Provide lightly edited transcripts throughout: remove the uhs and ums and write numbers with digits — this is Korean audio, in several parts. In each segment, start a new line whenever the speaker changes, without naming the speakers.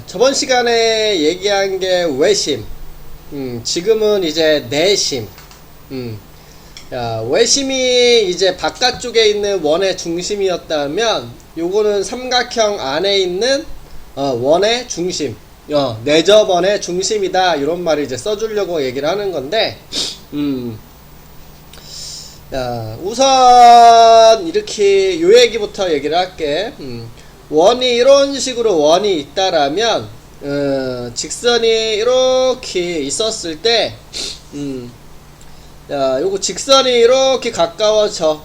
저번 시간에 얘기한 게 외심, 지금은 이제 내심. 외심이 이제 바깥쪽에 있는 원의 중심이었다면, 요거는 삼각형 안에 있는 원의 중심, 내접원의 중심이다. 이런 말을 이제 써주려고 얘기를 하는 건데, 우선 이렇게 요 얘기부터 얘기를 할게. 원이 이런 식으로 원이 있다라면 직선이 이렇게 있었을 때 요거 직선이 이렇게 가까워져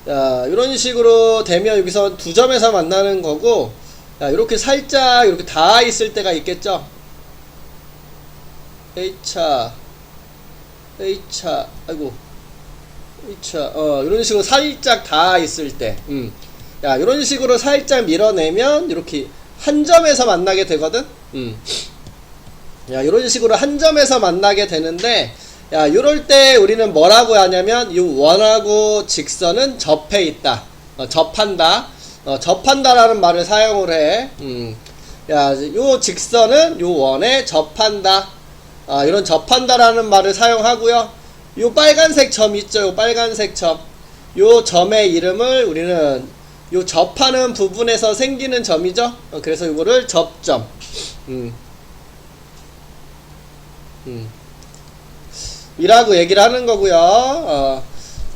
이런 식으로 되면 여기서 두 점에서 만나는 거고, 이렇게 살짝 이렇게 닿아 있을 때가 있겠죠. A차 아이고 A차 이런 식으로 살짝 닿아 있을 때 이런 식으로 살짝 밀어내면 이렇게 한 점에서 만나게 되거든. 이런 식으로 한 점에서 만나게 되는데, 이럴 때 우리는 뭐라고 하냐면 이 원하고 직선은 접해 있다. 접한다. 접한다라는 말을 사용을 해. 요 직선은 요 원에 접한다. 이런 접한다라는 말을 사용하고요. 요 빨간색 점 있죠. 요 빨간색 점. 요 점의 이름을 우리는 요 접하는 부분에서 생기는 점이죠. 그래서 이거를 접점. 이라고 얘기를 하는 거고요.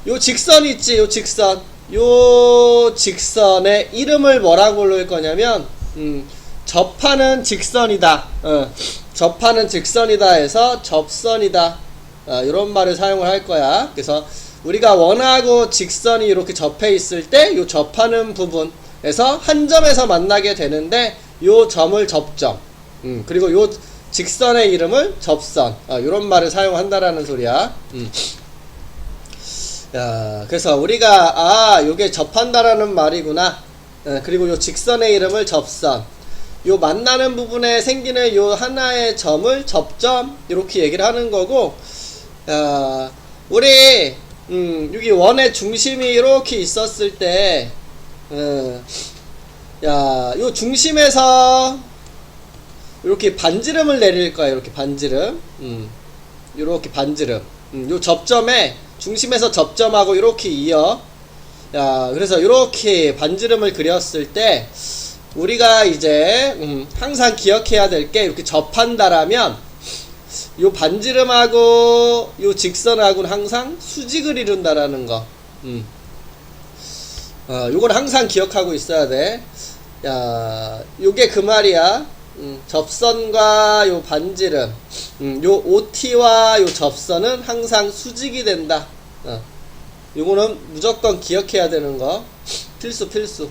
요 직선 있지, 요 직선. 요 직선의 이름을 뭐라고 부를 거냐면, 접하는 직선이다. 접하는 직선이다 해서 접선이다. 이런 말을 사용을 할 거야. 그래서 우리가 원하고 직선이 이렇게 접해 있을 때 요 접하는 부분에서 한 점에서 만나게 되는데, 요 점을 접점. 그리고 요 직선의 이름을 접선. 이런 말을 사용한다라는 소리야. 그래서 우리가 요게 접한다라는 말이구나. 그리고 요 직선의 이름을 접선. 요 만나는 부분에 생기는 요 하나의 점을 접점. 이렇게 얘기를 하는 거고, 우리 여기 원의 중심이 이렇게 있었을 때, 요 중심에서 이렇게 반지름을 내릴 거야. 이렇게 반지름. 이렇게 반지름. 요 접점에 중심에서 접점하고 이렇게 이어. 그래서 이렇게 반지름을 그렸을 때 우리가 이제 항상 기억해야 될 게, 이렇게 접한다라면 요 반지름하고 요 직선하고는 항상 수직을 이룬다라는 거. 요걸 항상 기억하고 있어야 돼. 요게 그 말이야. 접선과 요 반지름, 요 OT와 요 접선은 항상 수직이 된다. 요거는 무조건 기억해야 되는 거. 필수.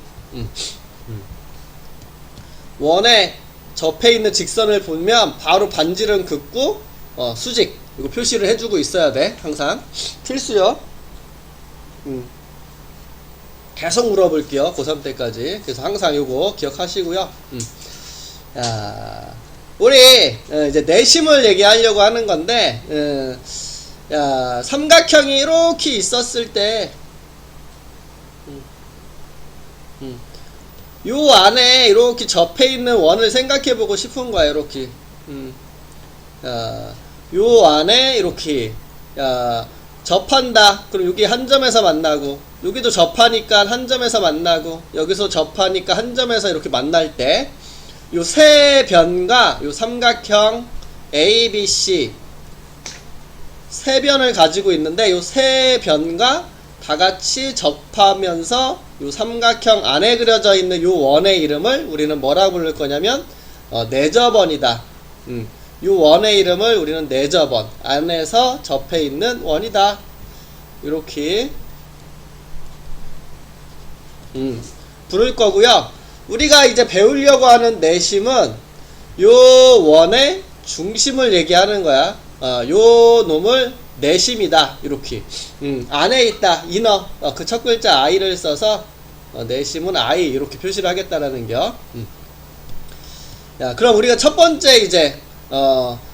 원에 접해 있는 직선을 보면 바로 반지름 긋고 수직, 이거 표시를 해주고 있어야 돼. 항상 필수요. 계속 물어볼게요. 고3 때까지. 그래서 항상 요거 기억하시고요. 우리 이제 내심을 얘기하려고 하는 건데, 삼각형이 이렇게 있었을 때 요 안에 이렇게 접해 있는 원을 생각해 보고 싶은 거야. 이렇게 요 안에 이렇게 접한다. 그럼 여기 한 점에서 만나고, 여기도 접하니까 한 점에서 만나고, 여기서 접하니까 한 점에서 이렇게 만날 때, 요 세 변과 요 삼각형 ABC 세 변을 가지고 있는데, 요 세 변과 다 같이 접하면서 요 삼각형 안에 그려져 있는 요 원의 이름을 우리는 뭐라고 부를 거냐면 내접원이다. 요 원의 이름을 우리는 내접원, 안에서 접해 있는 원이다. 이렇게 부를 거고요. 우리가 이제 배우려고 하는 내심은 요 원의 중심을 얘기하는 거야. 요 놈을 내심이다. 이렇게 안에 있다. 이너. 그 첫 글자 I를 써서 내심은 I 이렇게 표시를 하겠다라는 겨. 그럼 우리가 첫 번째 이제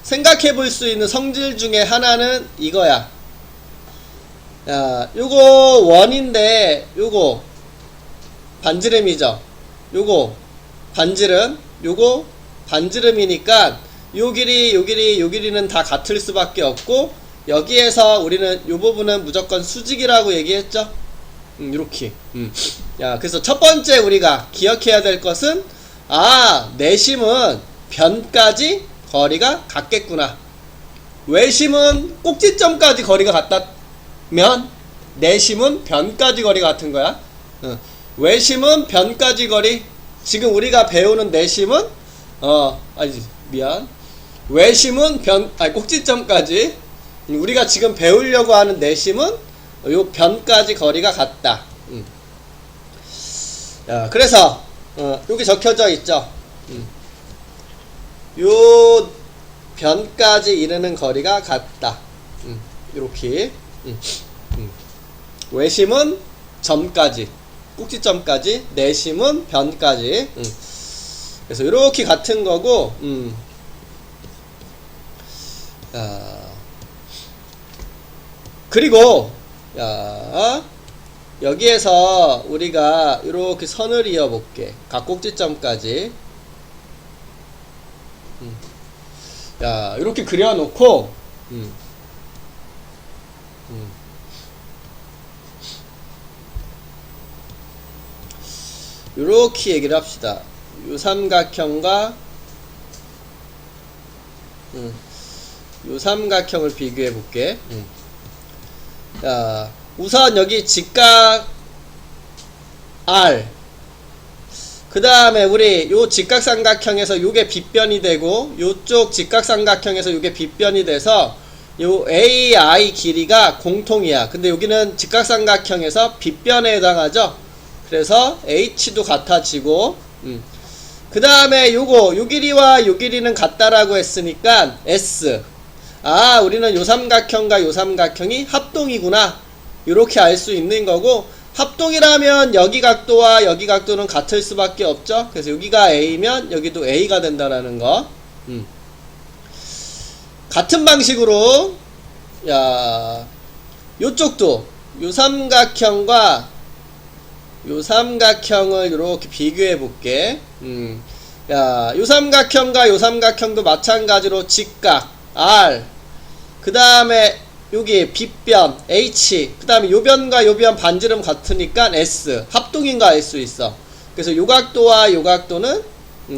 생각해 볼 수 있는 성질 중에 하나는 이거야. 요거 원인데 요거 반지름이죠. 요거 반지름, 요거 반지름이니까 요 길이 요 길이 요 길이는 다 같을 수밖에 없고, 여기에서 우리는 요 부분은 무조건 수직이라고 얘기했죠. 요렇게. 야, 그래서 첫 번째 우리가 기억해야 될 것은, 내심은 변까지 거리가 같겠구나. 외심은 꼭지점까지 거리가 같다면 내심은 변까지 거리가 같은 거야. 외심은 변까지 거리. 지금 우리가 배우는 내심은 외심은 꼭지점까지. 우리가 지금 배우려고 하는 내심은 요 변까지 거리가 같다. 야, 그래서 여기 적혀져 있죠. 요 변까지 이르는 거리가 같다. 이렇게. 외심은 점까지, 꼭지점까지, 내심은 변까지. 그래서 이렇게 같은 거고. 그리고 여기에서 우리가 이렇게 선을 이어볼게. 각 꼭지점까지. 이렇게 그려놓고, 이렇게 얘기를 합시다. 요 삼각형과 요 삼각형을 비교해 볼게. 자, 우선 여기 직각 R, 그 다음에 우리 요 직각삼각형에서 요게 빗변이 되고, 요쪽 직각삼각형에서 요게 빗변이 돼서 요 AI 길이가 공통이야. 근데 여기는 직각삼각형에서 빗변에 해당하죠. 그래서 H도 같아지고, 그 다음에 요거 요 길이와 요 길이는 같다라고 했으니까 S, 우리는 요 삼각형과 요 삼각형이 합동이구나, 요렇게 알 수 있는 거고, 합동이라면 여기 각도와 여기 각도는 같을 수밖에 없죠. 그래서 여기가 A면 여기도 A가 된다라는 거. 같은 방식으로 요쪽도 요 삼각형과 요 삼각형을 이렇게 비교해 볼게. 요 삼각형과 요 삼각형도 마찬가지로 직각 R, 그 다음에 여기 빗변 H, 그 다음에 요 변과 요 변 반지름 같으니까 S, 합동인 거 알 수 있어. 그래서 요 각도와 요 각도는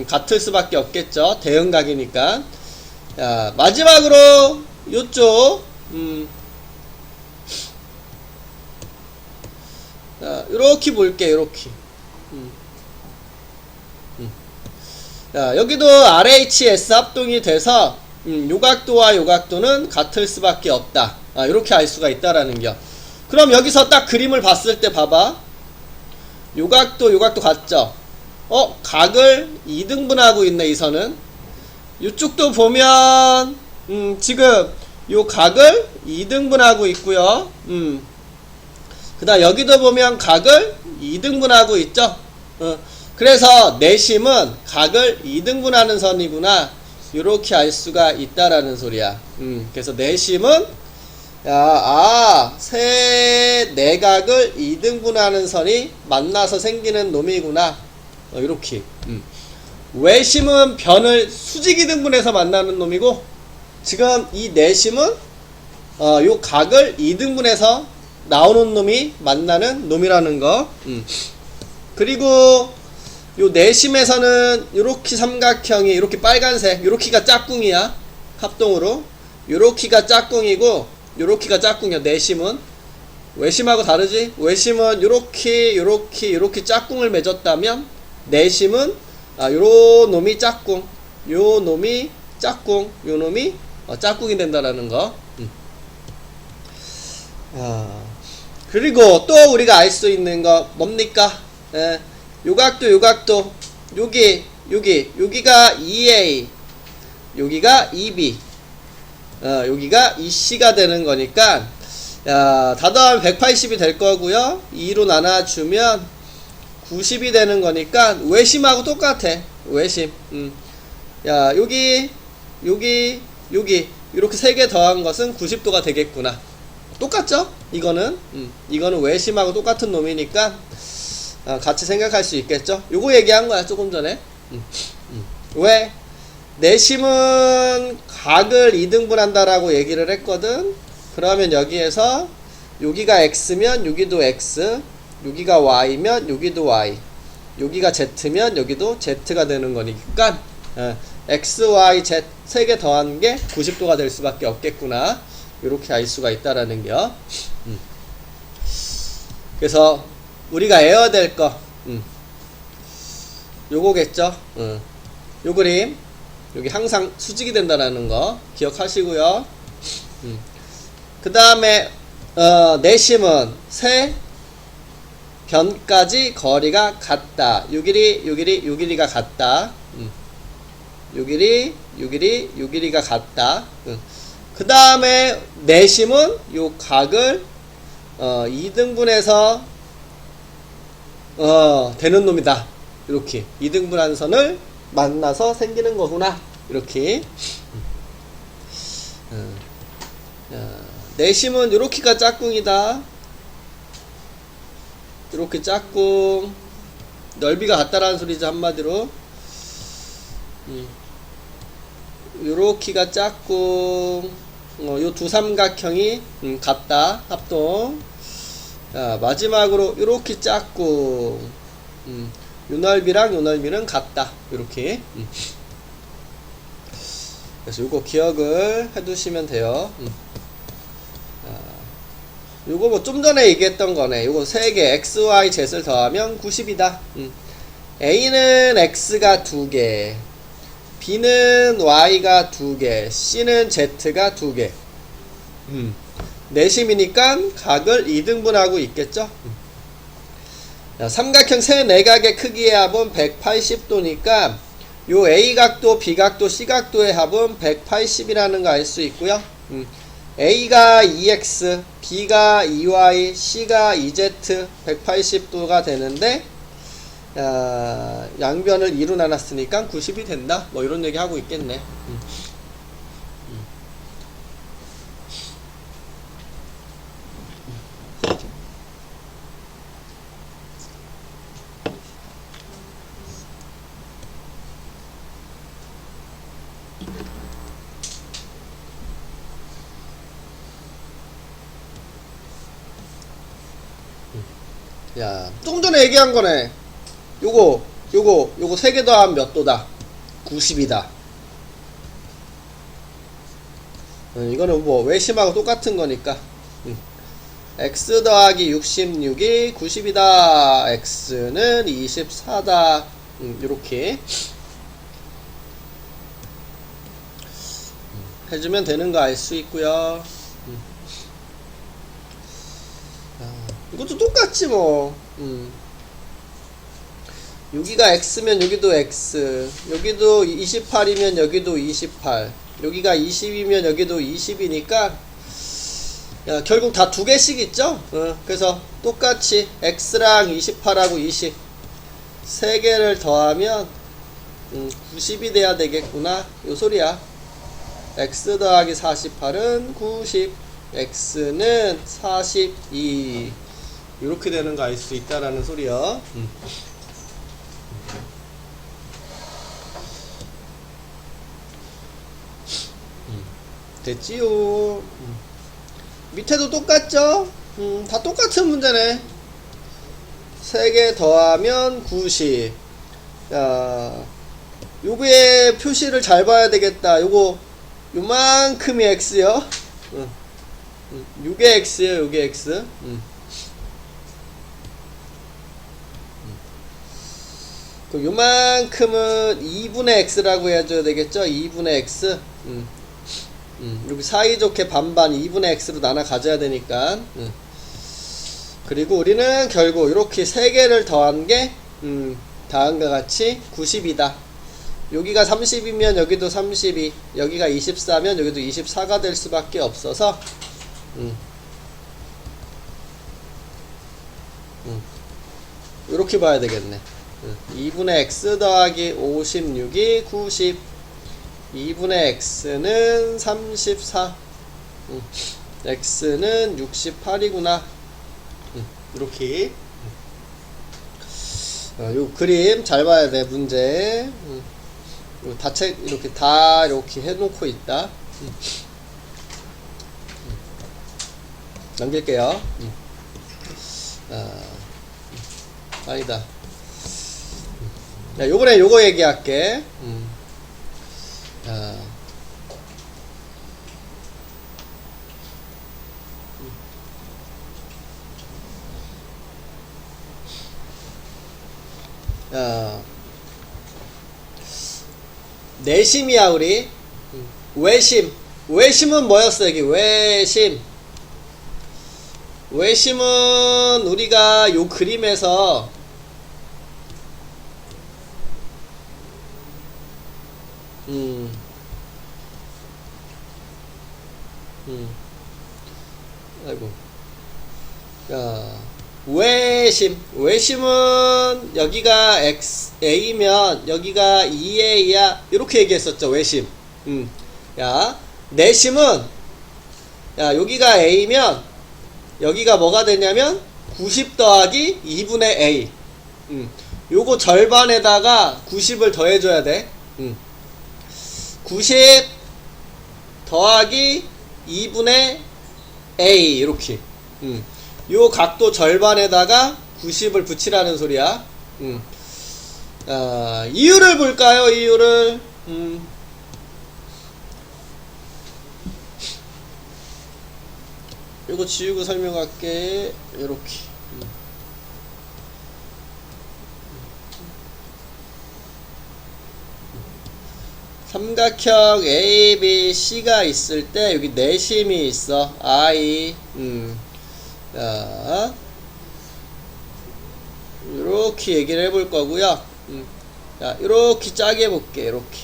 같을 수밖에 없겠죠. 대응각이니까. 마지막으로 요쪽 이렇게 볼게. 이렇게. 여기도 RHS 합동이 돼서 요 각도와 요 각도는 같을 수밖에 없다. 이렇게 알 수가 있다라는 겨. 그럼 여기서 딱 그림을 봤을 때 봐봐. 요 각도 요 각도 같죠? 각을 2등분하고 있네, 이 선은. 요쪽도 보면 지금 요 각을 2등분하고 있고요. 그 다음 여기도 보면 각을 2등분하고 있죠. 그래서 내심은 각을 2등분하는 선이구나, 요렇게 알 수가 있다라는 소리야. 그래서 내심은 세 내각을 2등분하는 선이 만나서 생기는 놈이구나, 요렇게. 외심은 변을 수직 2등분해서 만나는 놈이고, 지금 이 내심은 요 각을 2등분해서 나오는 놈이 만나는 놈이라는 거. 그리고 요 내심에서는 요렇게 삼각형이 이렇게 빨간색, 요렇게가 짝꿍이야. 합동으로 요렇게가 짝꿍이고 요렇게가 짝꿍이야. 내심은 외심하고 다르지. 외심은 요렇게 요렇게 요렇게 짝꿍을 맺었다면, 내심은 요 놈이 짝꿍, 요 놈이 짝꿍, 요 놈이 짝꿍이 된다라는 거. 그리고 또 우리가 알 수 있는 거 뭡니까? 요 각도 요 각도, 여기가 EA, 여기가 EB, 여기가 EC가 되는 거니까, 다 더하면 180이 될 거고요. 2로 나눠주면 90이 되는 거니까 외심하고 똑같아. 외심. 여기 이렇게 3개 더한 것은 90도가 되겠구나. 똑같죠? 이거는 외심하고 똑같은 놈이니까 같이 생각할 수 있겠죠? 요거 얘기한 거야, 조금 전에. 왜? 내심은 각을 2등분한다라고 얘기를 했거든. 그러면 여기에서 여기가 x면 여기도 x, 여기가 y면 여기도 y, 여기가 z면 여기도 z가 되는 거니까 x, y, z 세 개 더한 게 90도가 될 수밖에 없겠구나. 이렇게 알 수가 있다라는 게요. 그래서 우리가 외워야 될 거 요거겠죠. 요 그림 여기 항상 수직이 된다라는 거 기억하시고요. 그 다음에 내심은 세 변까지 거리가 같다. 요 길이, 요 길이, 요 길이가 같다. 요 길이, 요 길이, 요 길이가 같다. 그 다음에 내심은 요 각을 2등분해서 되는 놈이다. 이렇게 2등분한 선을 만나서 생기는 거구나. 이렇게 내심은 요렇게가 짝꿍이다. 요렇게 짝꿍 넓이가 같다라는 소리죠. 한마디로 요렇게가 짝꿍 요 두 삼각형이 같다. 합동. 자, 마지막으로 요렇게 짝꿍 요 넓이랑 요 넓이는 같다. 요렇게 그래서 요거 기억을 해두시면 돼요. 요거 뭐 좀 전에 얘기했던 거네. 요거 3개 x, y, z를 더하면 90이다. a는 x가 2개, b는 y가 2개, c는 z가 2개. 내심이니까 각을 2등분하고 있겠죠. 삼각형 세 내각의 크기의 합은 180도니까 요 A각도, B각도, C각도의 합은 180이라는 거 알 수 있고요. A가 2X, B가 2Y, C가 2Z 180도가 되는데 양변을 2로 나눴으니까 90이 된다. 뭐 이런 얘기 하고 있겠네. 야, 좀 전에 얘기한 거네. 요거 3개 더하면 몇 도다? 90이다. 이거는 뭐 외심하고 똑같은 거니까. x 더하기 66이 90이다. x는 24다. 요렇게 해주면 되는 거 알 수 있고요. 이것도 똑같지 뭐. 여기가 x면 여기도 x, 여기도 28이면 여기도 28, 여기가 20이면 여기도 20이니까 결국 다 두 개씩 있죠. 그래서 똑같이 x랑 28하고 20 세 개를 더하면 90이 돼야 되겠구나. 요 소리야. x 더하기 48은 90, x는 42 이렇게 되는 거 알 수 있다라는 소리야. 됐지요. 밑에도 똑같죠? 다 똑같은 문제네. 3개 더하면 90. 야, 요거의 표시를 잘 봐야 되겠다. 요거 요만큼이 x요. 요게 x요. 요게 x. 요만큼은 2분의 x라고 해줘야 되겠죠? 2분의 x. 여기 사이좋게 반반 2분의 x로 나눠 가져야 되니까. 그리고 우리는 결국 이렇게 3개를 더한 게 다음과 같이 90이다. 여기가 30이면 여기도 32, 여기가 24면 여기도 24가 될 수밖에 없어서 이렇게 봐야 되겠네. 2분의 x 더하기 56이 90, 2분의 x는 34, x는 68이구나. 이렇게 요 그림 잘 봐야 돼. 문제 이렇게 다 이렇게 해놓고 있다. 넘길게요. 아니다. 야, 요번에 요거 얘기할게. 내심이야 우리. 외심. 외심은 뭐였어 여기? 외심은 우리가 요 그림에서 아이고. 외심은 여기가 A면 여기가 2A야 이렇게 얘기했었죠. 외심. 야, 내심은 야, 여기가 A면 여기가 뭐가 되냐면 90 더하기 2분의 A. 요거 절반에다가 90을 더해줘야 돼. 90 더하기 2분의 A 이렇게. 요 각도 절반에다가 90을 붙이라는 소리야. 이유를 볼까요? 이유를. 요거 지우고 설명할게. 요렇게. 삼각형 A, B, C가 있을 때 여기 내심이 있어. I. 자, 요렇게 얘기를 해볼 거고요. 자, 요렇게 짜게 해볼게. 요렇게.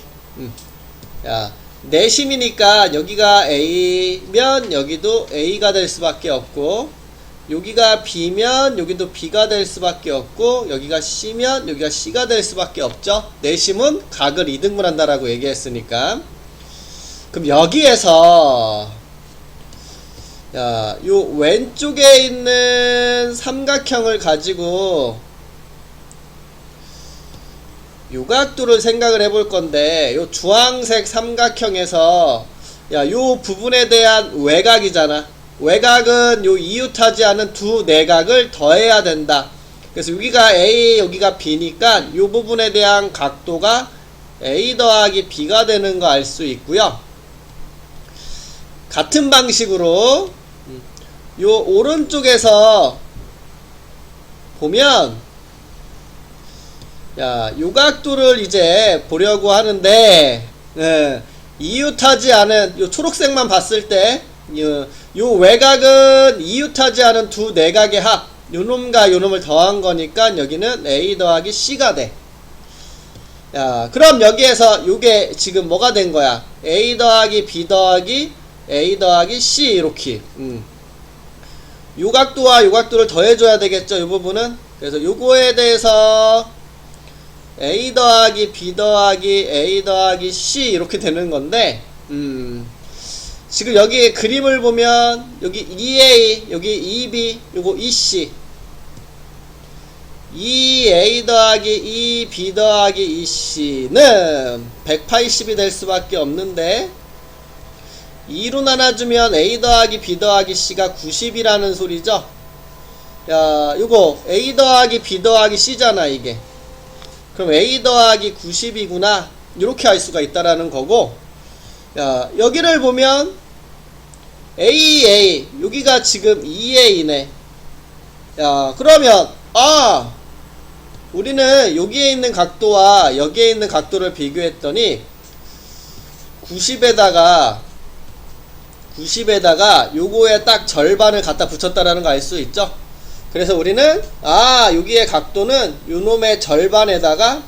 야, 내심이니까 여기가 A면 여기도 A가 될 수밖에 없고, 여기가 B면 여기도 B가 될 수밖에 없고, 여기가 C면 여기가 C가 될 수밖에 없죠. 내심은 각을 2등분 한다라고 얘기했으니까. 그럼 여기에서 야, 요 왼쪽에 있는 삼각형을 가지고 요 각도를 생각을 해볼 건데, 요 주황색 삼각형에서 야, 요 부분에 대한 외곽이잖아. 외곽은 요 이웃하지 않은 두 내각을 더해야 된다. 그래서 여기가 A, 여기가 B니까 요 부분에 대한 각도가 A 더하기 B가 되는 거 알 수 있고요. 같은 방식으로 요 오른쪽에서 보면 야, 요 각도를 이제 보려고 하는데, 이웃하지 않은 요 초록색만 봤을 때 요 외곽은 이웃하지 않은 두 내각의 합, 요놈과 요놈을 더한 거니까 여기는 A 더하기 C가 돼. 야, 그럼 여기에서 요게 지금 뭐가 된 거야? A 더하기 B 더하기 A 더하기 C 이렇게. 요 각도와 요 각도를 더해줘야 되겠죠, 요 부분은. 그래서 요거에 대해서 A 더하기 B 더하기 A 더하기 C 이렇게 되는 건데, 지금 여기 그림을 보면 여기 2A, 여기 2B, 요거 2C, 2A 더하기 2B 더하기 2C는 180이 될 수밖에 없는데, 2로 나눠주면 A 더하기 B 더하기 C가 90이라는 소리죠. 야, 요거 A 더하기 B 더하기 C잖아 이게. 그럼 A 더하기 90이구나 이렇게 할 수가 있다라는 거고, 야, 여기를 보면 AA, 여기가 지금 2A네. 야, 그러면 우리는 여기에 있는 각도와 여기에 있는 각도를 비교했더니 90에다가 요거에 딱 절반을 갖다 붙였다라는 거 알 수 있죠. 그래서 우리는 여기에 각도는 요놈의 절반에다가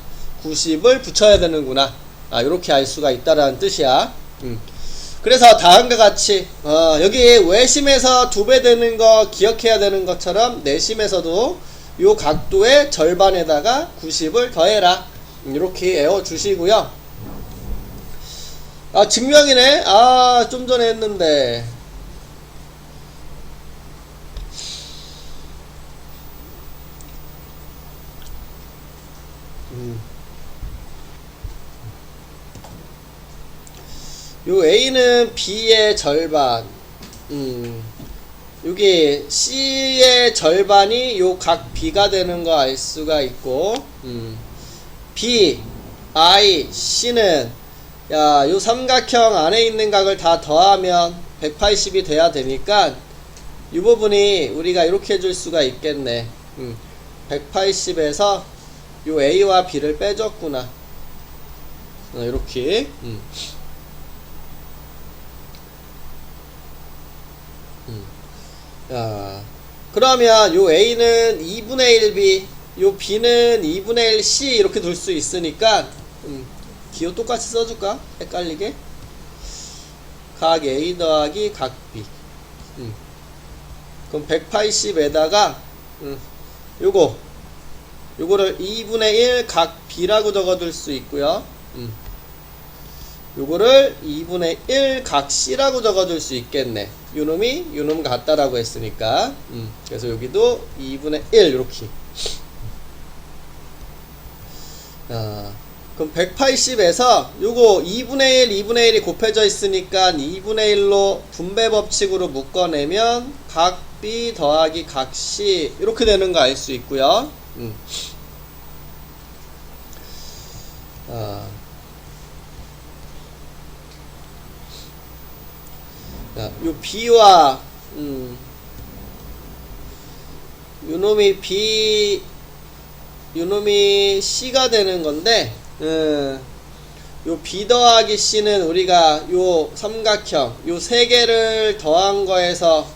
90을 붙여야 되는구나, 요렇게 알 수가 있다라는 뜻이야. 그래서 다음과 같이 여기 외심에서 2배 되는 거 기억해야 되는 것처럼 내심에서도 요 각도의 절반에다가 90을 더해라, 이렇게 외워주시고요. 증명이네. 좀 전에 했는데. 요 A는 B의 절반, 여기 C의 절반이 요 각 B가 되는 거 알 수가 있고, B, I, C는 야, 요 삼각형 안에 있는 각을 다 더하면 180이 돼야 되니까 이 부분이 우리가 이렇게 해줄 수가 있겠네. 180에서 요 A와 B를 빼줬구나. 이렇게. 야, 그러면 요 A는 2분의 1B, 요 B는 2분의 1C 이렇게 둘 수 있으니까 기호 똑같이 써줄까? 헷갈리게. 각 A 더하기 각 B. 그럼 180에다가 요거를 2분의 1 각 B라고 적어둘 수 있고요. 요거를 2분의 1 각 C라고 적어둘 수 있겠네. 요놈이 요놈 같다라고 했으니까. 그래서 여기도 2분의 1 이렇게. 그럼 180에서 요거 2분의 1, 2분의 1이 곱해져 있으니까 2분의 1로 분배 법칙으로 묶어내면 각 B 더하기 각 C 이렇게 되는 거 알 수 있고요. 요 B와 요놈이 B 요놈이 C가 되는 건데 요 B 더하기 C는 우리가 요 삼각형 요 세 개를 더한 거에서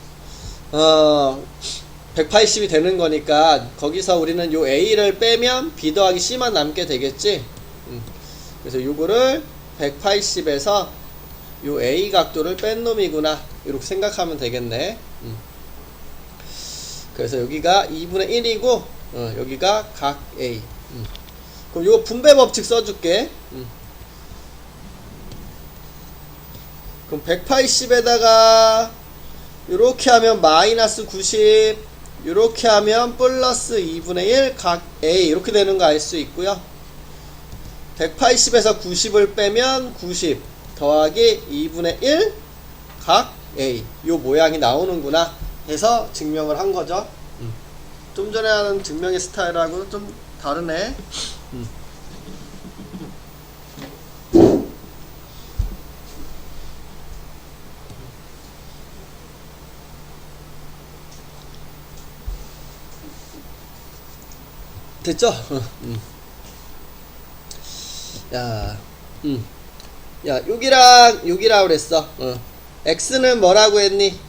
180이 되는 거니까 거기서 우리는 요 A를 빼면 B 더하기 C만 남게 되겠지. 그래서 요거를 180에서 요 A 각도를 뺀 놈이구나 이렇게 생각하면 되겠네. 그래서 여기가 2분의 1이고 여기가 각 A. 그럼 요거 분배 법칙 써줄게. 그럼 180에다가 요렇게 하면 마이너스 90, 요렇게 하면 플러스 2분의 1 각 A 이렇게 되는 거 알 수 있고요. 180에서 90을 빼면 90 더하기 2분의 1 각 A 요 모양이 나오는구나 해서 증명을 한 거죠. 좀 전에 하는 증명의 스타일하고는 좀 다르네. 됐죠? 야, 여기랑 그랬어. x는 뭐라고 했니?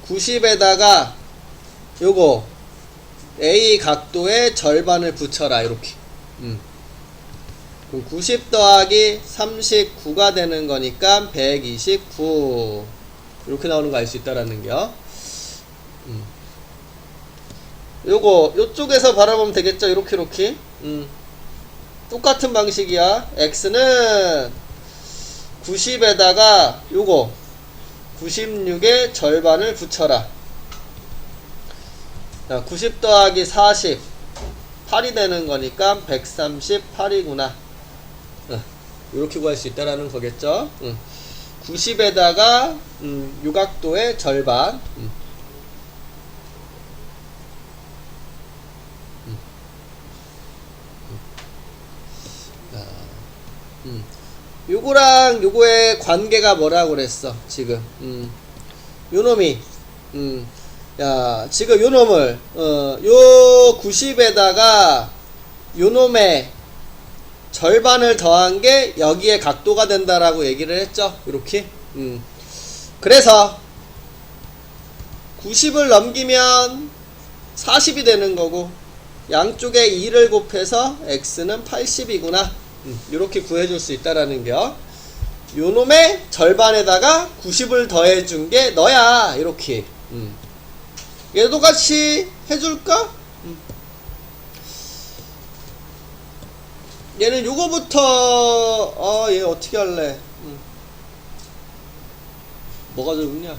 90에다가 요거 a 각도의 절반을 붙여라 이렇게. 그럼 90 더하기 39가 되는 거니까 129 이렇게 나오는 거 알 수 있다라는 겨. 요거 요쪽에서 바라보면 되겠죠. 이렇게 똑같은 방식이야. x는 90에다가 요거 96의 절반을 붙여라. 자, 90 더하기 40 8이 되는 거니까 138이구나. 이렇게 구할 수 있다라는 거겠죠. 90에다가 요각도의 절반. 요거랑 요거의 관계가 뭐라고 그랬어 지금. 요놈이 야 지금 요놈을 요 90에다가 요놈의 절반을 더한 게 여기에 각도가 된다라고 얘기를 했죠. 이렇게. 그래서 90을 넘기면 40이 되는 거고 양쪽에 2를 곱해서 x는 80이구나. 이렇게 구해줄 수 있다라는 겨. 요놈의 절반에다가 90을 더해준 게 너야. 이렇게. 얘도 같이 해줄까? 얘는 요거부터 얘 어떻게 할래? 뭐가 좋냐?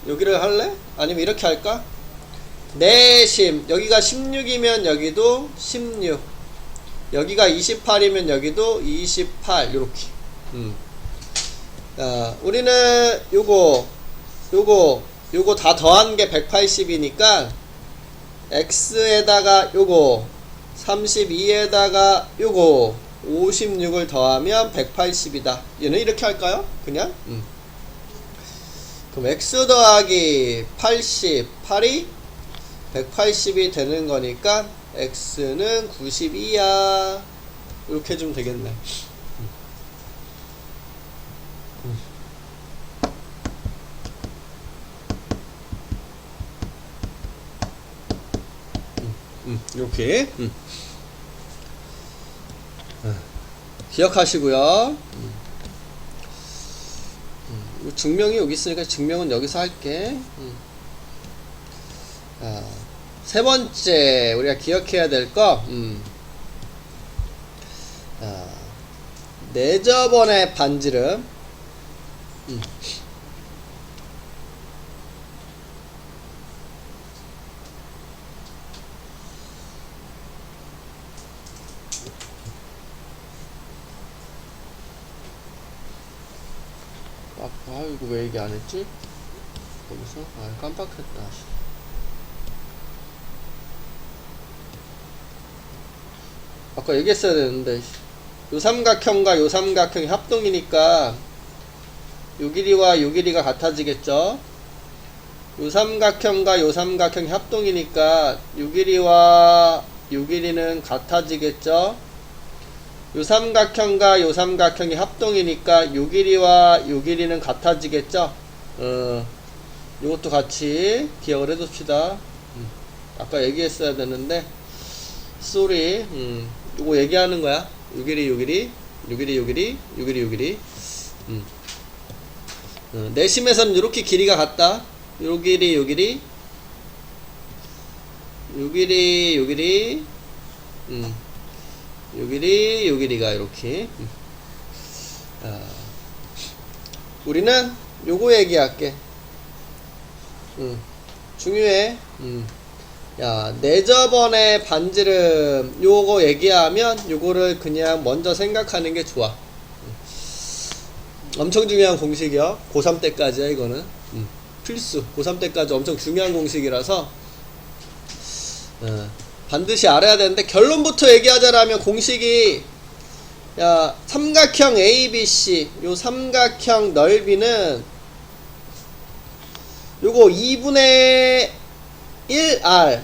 여기를 할래? 아니면 이렇게 할까? 내심 여기가 16이면 여기도 16, 여기가 28이면 여기도 28 요렇게. 우리는 요거 다 더한 게 180이니까 x에다가 요거 32에다가 요거 56을 더하면 180이다. 얘는 이렇게 할까요? 그냥? 그럼 x 더하기 88이 180이 되는 거니까 x는 92야. 이렇게 해주면 되겠네. 이렇게 기억하시고요. 증명이 여기 있으니까 증명은 여기서 할게. 세 번째 우리가 기억해야 될 거, 내저번의 반지름. 이거 왜 얘기 안 했지? 여기서? 깜빡했다. 아까 얘기했어야 되는데, 요 삼각형과 요 삼각형이 합동이니까 요 길이와 요 길이가 같아지겠죠? 요 삼각형과 요 삼각형이 합동이니까 요 길이와 요 길이는 같아지겠죠? 요 삼각형과 요 삼각형이 합동이니까 요 길이와 요 길이는 같아지겠죠? 요것도 같이 기억을 해둡시다. 아까 얘기했어야 되는데, 쏘리. 요거 얘기하는 거야. 요 길이, 요 길이, 요 길이, 요 길이, 요 길이, 요 길이. 내심에서는 요렇게 길이가 같다. 요 길이, 요 길이, 요 길이, 요 길이, 요 길이, 요 길이가 이렇게. 우리는 요거 얘기할게. 중요해. 내저번의 반지름 요거 얘기하면 요거를 그냥 먼저 생각하는 게 좋아. 엄청 중요한 공식이요. 고3 때까지야 이거는. 필수. 고3 때까지 엄청 중요한 공식이라서 반드시 알아야 되는데, 결론부터 얘기하자라면 공식이, 삼각형 ABC, 요 삼각형 넓이는 요거 2분의 1R.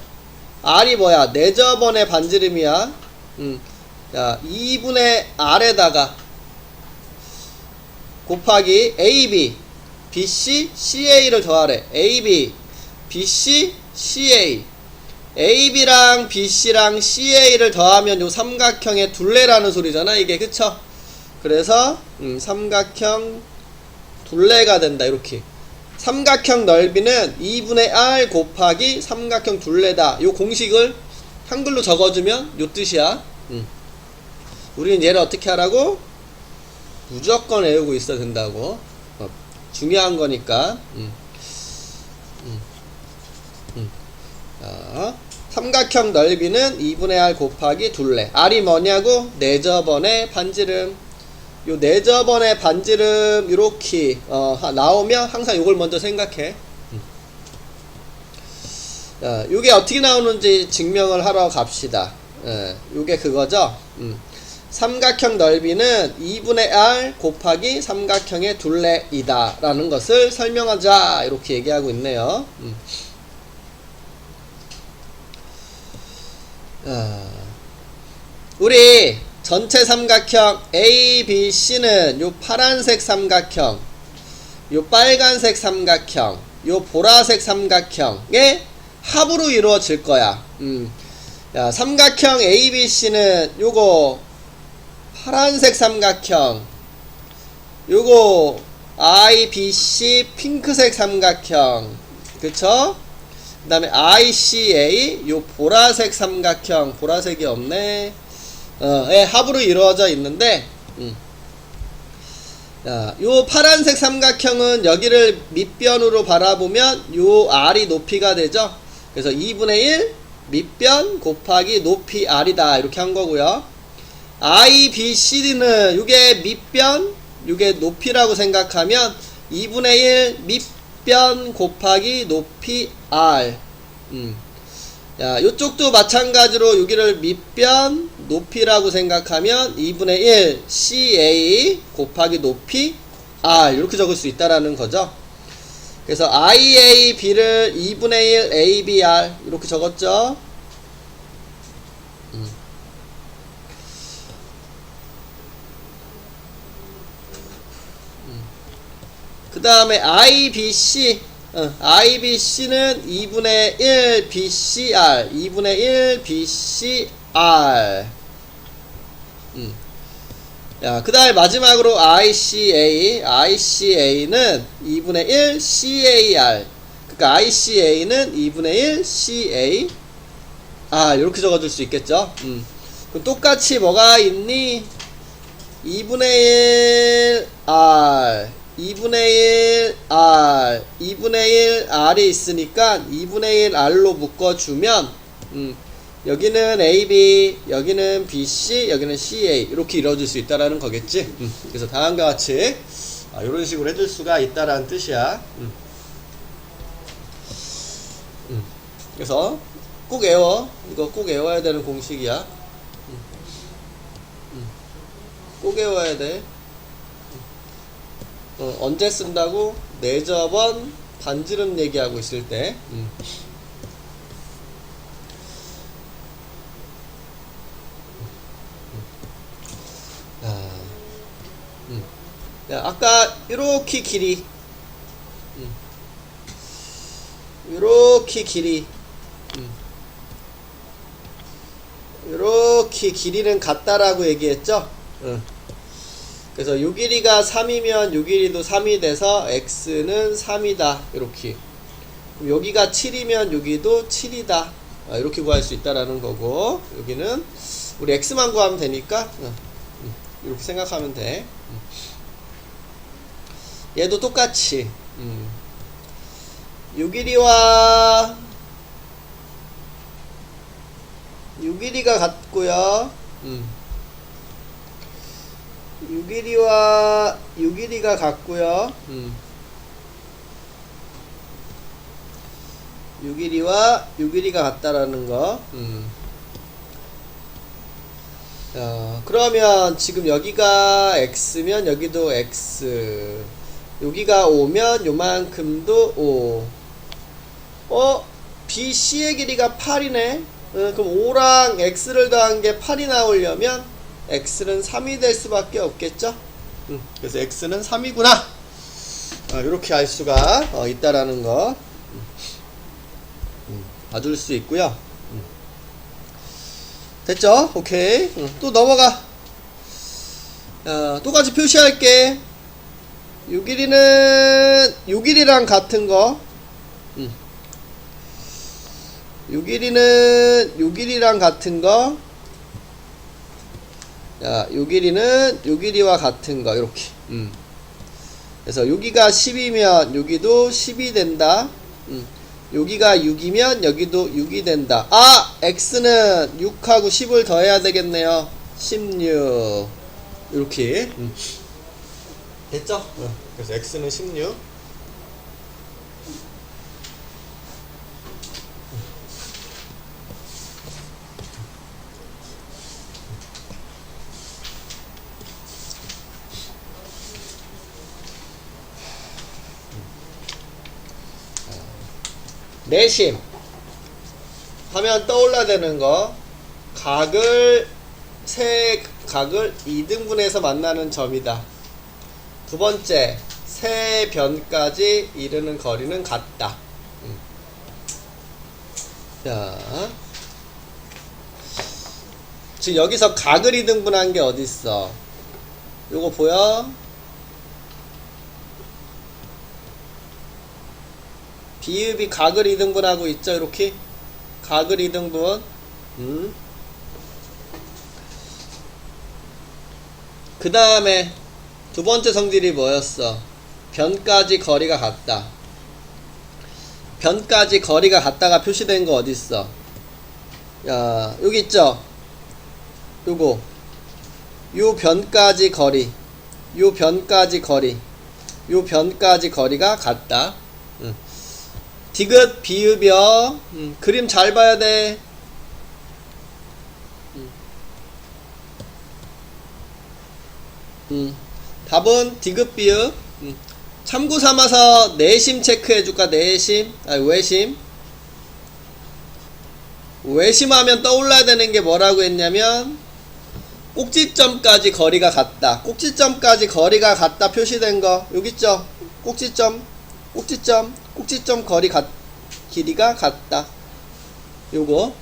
R이 뭐야? 내저번의 반지름이야. 2분의 R에다가 곱하기 AB, BC, CA를 더하래. AB, BC, CA. AB랑 BC랑 CA를 더하면 요 삼각형의 둘레라는 소리잖아, 이게. 그쵸? 그래서 삼각형 둘레가 된다. 이렇게. 삼각형 넓이는 2분의 R 곱하기 삼각형 둘레다. 요 공식을 한글로 적어주면 요 뜻이야. 우리는 얘를 어떻게 하라고? 무조건 외우고 있어야 된다고. 중요한 거니까. 삼각형 넓이는 2분의 R 곱하기 둘레. R이 뭐냐고? 내저번의 반지름. 요 내저번의 반지름 요렇게 나오면 항상 요걸 먼저 생각해. 요게 어떻게 나오는지 증명을 하러 갑시다. 요게 그거죠. 삼각형 넓이는 2분의 R 곱하기 삼각형의 둘레이다 라는 것을 설명하자, 이렇게 얘기하고 있네요. 우리 전체 삼각형 ABC는 요 파란색 삼각형, 요 빨간색 삼각형, 요 보라색 삼각형의 합으로 이루어질 거야. 삼각형 ABC는 요거 파란색 삼각형, 요거 IBC 핑크색 삼각형, 그쵸? 그 다음에 ICA 요 보라색 삼각형, 보라색이 없네. 예, 합으로 이루어져 있는데, 요 파란색 삼각형은 여기를 밑변으로 바라보면 요 R이 높이가 되죠. 그래서 2분의 1 밑변 곱하기 높이 R이다, 이렇게 한 거고요. IBCD는 요게 밑변 요게 높이라고 생각하면 2분의 1 밑변 곱하기 높이 r. 야, 요쪽도 마찬가지로 여기를 밑변 높이라고 생각하면 2분의 1 CA 곱하기 높이 R 이렇게 적을 수 있다라는 거죠. 그래서 IAB를 2분의 1 ABR 이렇게 적었죠. 그 다음에 IBC IBC는 2분의 1 BCR 2분의 1 BCR 야, 그 다음에 마지막으로 ICA는 2분의 1 CAR 그러니까 ICA는 2분의 1 CA 이렇게 적어줄 수 있겠죠. 그럼 똑같이 뭐가 있니? 2분의 1 R 2분의 1 R 2분의 1 R이 있으니까 2분의 1 R로 묶어주면 여기는 AB 여기는 BC 여기는 CA 이렇게 이루어질 수 있다라는 거겠지. 그래서 다음과 같이 이런 식으로 해줄 수가 있다라는 뜻이야. 그래서 꼭 외워. 이거 꼭 외워야 되는 공식이야. 꼭 외워야 돼. 언제 쓴다고? 내저번 반지름 얘기하고 있을 때. 야, 아까 요렇게 길이 요렇게 길이 요렇게 길이는 같다라고 얘기했죠. 그래서 요 길이가 3이면 요 길이도 3이 돼서 x는 3이다 이렇게. 여기가 7이면 여기도 7이다 이렇게 구할 수 있다라는 거고, 여기는 우리 x만 구하면 되니까 이렇게 생각하면 돼. 얘도 똑같이 요 길이와 요 길이가 같고요. 요 길이와 요 길이가 같고요. 요 길이와 요 길이가 같다라는 거. 그러면 지금 여기가 x면 여기도 x, 여기가 5면 요만큼도 5. BC의 길이가 8이네. 그럼 5랑 x를 더한 게 8이 나오려면 x는 3이 될 수밖에 없겠죠. 그래서 x는 3이구나. 이렇게 알 수가 있다라는 거 봐줄 수 있고요. 됐죠? 오케이. 또 넘어가. 똑같이 표시할게. 요 길이는 요 길이랑 같은 거. 요 길이는 요 길이랑 같은 거. 야, 요 길이는 요 길이와 같은 거. 이렇게. 그래서 여기가 10이면 여기도 10이 된다. 여기가 6이면 여기도 6이 된다. x는 6하고 10을 더해야 되겠네요. 16. 이렇게. 됐죠? 그래서 x는 16. 내심 하면 떠올라야 되는 거, 세 각을 2등분해서 만나는 점이다. 두 번째, 세 변까지 이르는 거리는 같다. 자, 지금 여기서 각을 2등분한 게 어딨어? 요거 보여? 비읍이 각을 2등분하고 있죠. 이렇게 각을 2등분. 그 다음에 두 번째 성질이 뭐였어? 변까지 거리가 같다. 변까지 거리가 같다가 표시된 거 어딨어? 야, 여기 있죠? 요거 요 변까지 거리 요 변까지 거리, 요 변까지 거리가 같다. 디귿 비읍이요. 그림 잘 봐야 돼. 답은 디귿 비읍. 참고 삼아서 내심 체크해 줄까? 내심, 아니 외심. 외심하면 떠올라야 되는 게 뭐라고 했냐면 꼭지점까지 거리가 같다. 꼭지점까지 거리가 같다 표시된 거 여기 있죠? 꼭지점, 꼭지점, 꼭지점 길이가 같다. 요거.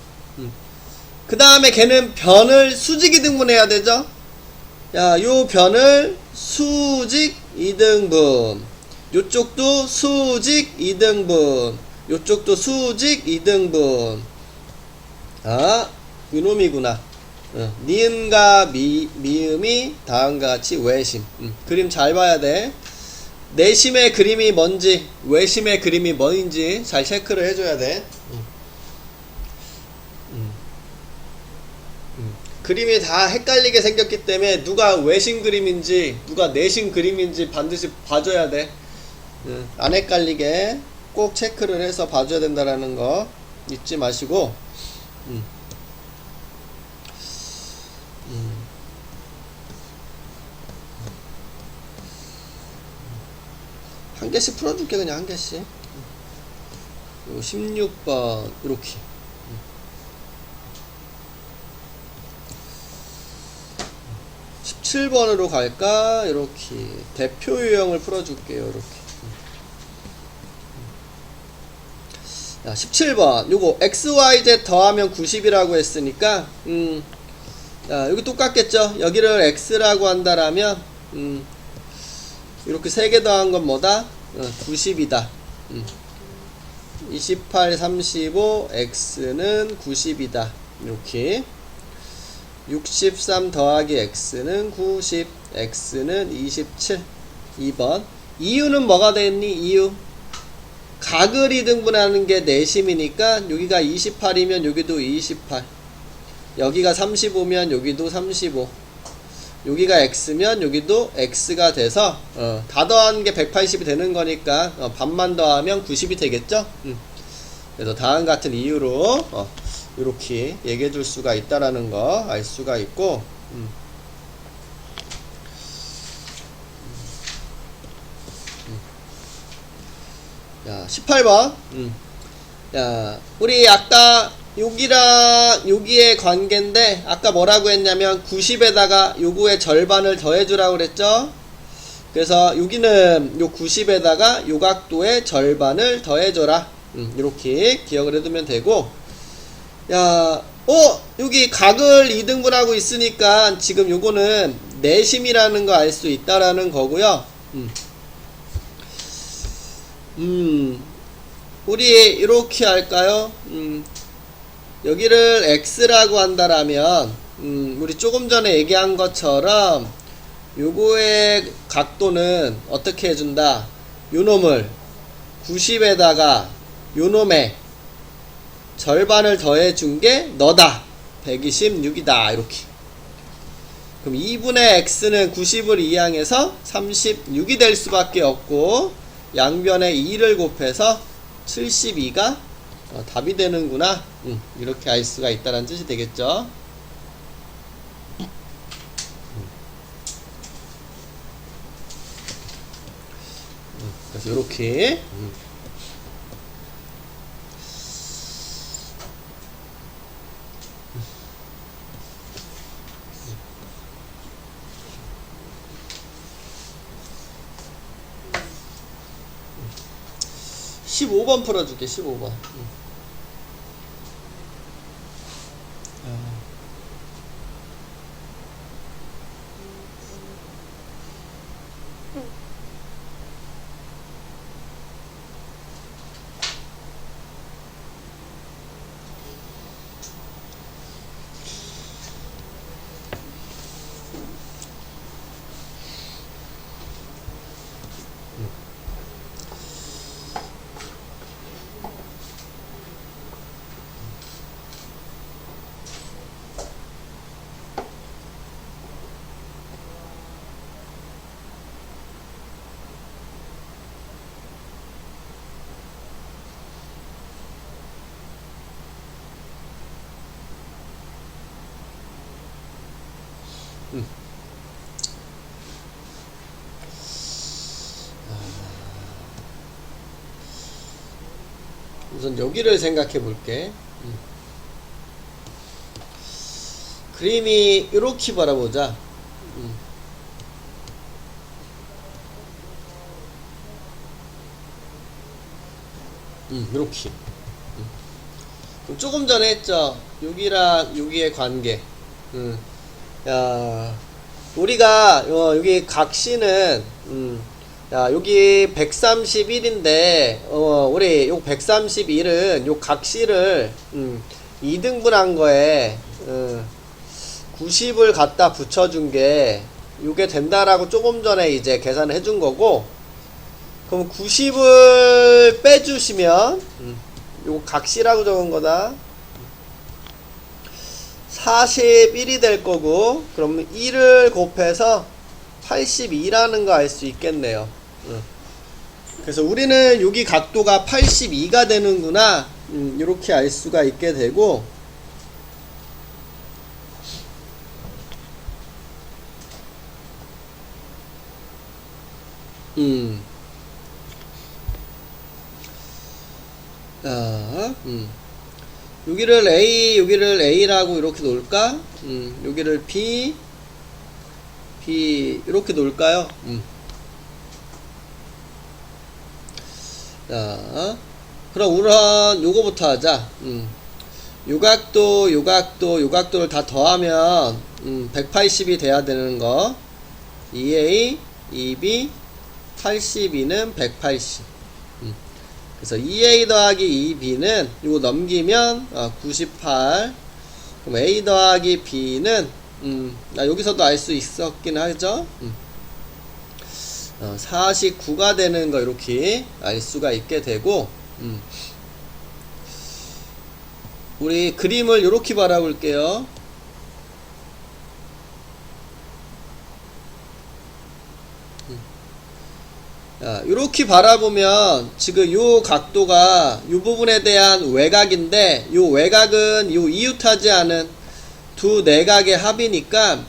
그 다음에 걔는 변을 수직 이등분해야 되죠? 야, 요 변을 수직 이등분. 요쪽도 수직 이등분. 요쪽도 수직 이등분. 아, 요놈이구나. 니은과 미음이 다음과 같이 외심. 그림 잘 봐야 돼. 내심의 그림이 뭔지, 외심의 그림이 뭔지 잘 체크를 해줘야 돼. 그림이 다 헷갈리게 생겼기 때문에 누가 외심 그림인지 누가 내심 그림인지 반드시 봐줘야 돼. 안 헷갈리게 꼭 체크를 해서 봐줘야 된다라는 거 잊지 마시고. 한 개씩 풀어줄게. 그냥 한 개씩. 요 16번 이렇게. 17번으로 갈까? 이렇게 대표 유형을 풀어줄게요. 이렇게. 자, 17번 요거 XYZ 더하면 90이라고 했으니까 자, 여기 똑같겠죠? 여기를 X라고 한다라면 이렇게 3개 더한 건 뭐다? 90이다. 28, 35, X는 90이다. 이렇게 63 더하기 X는 90, X는 27. 2번 이유는 뭐가 됐니? 이유 각을 이등분하는 게 내심이니까 여기가 28이면 여기도 28, 여기가 35면 여기도 35, 여기가 X면 여기도 X가 돼서 다 더한 게 180이 되는 거니까 반만 더하면 90이 되겠죠? 그래서 다음 같은 이유로 이렇게 얘기해 줄 수가 있다라는 거 알 수가 있고. 자, 18번. 자, 우리 아까 여기랑 여기의 관계인데 아까 뭐라고 했냐면 90에다가 요거의 절반을 더해주라고 그랬죠. 그래서 여기는 요 90에다가 요 각도의 절반을 더해줘라. 이렇게 기억을 해두면 되고. 야, 여기 각을 2등분하고 있으니까 지금 요거는 내심이라는 거 알 수 있다라는 거고요. 우리 이렇게 할까요? 여기를 X라고 한다라면 우리 조금 전에 얘기한 것처럼 요거의 각도는 어떻게 해준다? 요놈을 90에다가 요놈의 절반을 더해준 게 너다. 126이다. 이렇게. 그럼 2분의 X는 90을 이항해서 36이 될 수밖에 없고 양변에 2를 곱해서 72가 답이 되는구나. 이렇게 알 수가 있다는 뜻이 되겠죠. 그래서 이렇게 15번 풀어줄게. 15번. 우선 여기를 생각해 볼게. 그림이 이렇게 바라보자. 이렇게. 조금 전에 했죠. 여기랑 여기의 관계. 야, 우리가 여기 각시는 야, 여기 131인데 우리 요 131은 요 각시를 2등분한 거에 90을 갖다 붙여준 게 요게 된다라고 조금 전에 이제 계산을 해준 거고, 그럼 90을 빼주시면 요 각시라고 적은 거다. 41이 될 거고, 그럼 1을 곱해서 82라는 거 알 수 있겠네요. 그래서 우리는 여기 각도가 82가 되는구나, 이렇게 알 수가 있게 되고, 여기를 A, 여기를 A라고 이렇게 놓을까? 여기를 B, 이렇게 놓을까요? 자, 그럼 우선 요거부터 하자. 요각도, 요각도를 다 더하면 180이 돼야 되는 거. 2A, 2B, 82는 180. 그래서 2A 더하기 2B는 요거 넘기면 98. 그럼 A 더하기 B는 여기서도 알 수 있었긴 하죠. 49가 되는 거 이렇게 알 수가 있게 되고, 우리 그림을 이렇게 바라볼게요. 이렇게 바라보면 지금 요 각도가 요 부분에 대한 외곽인데, 요 외곽은 요 이웃하지 않은 두 내각의 합이니까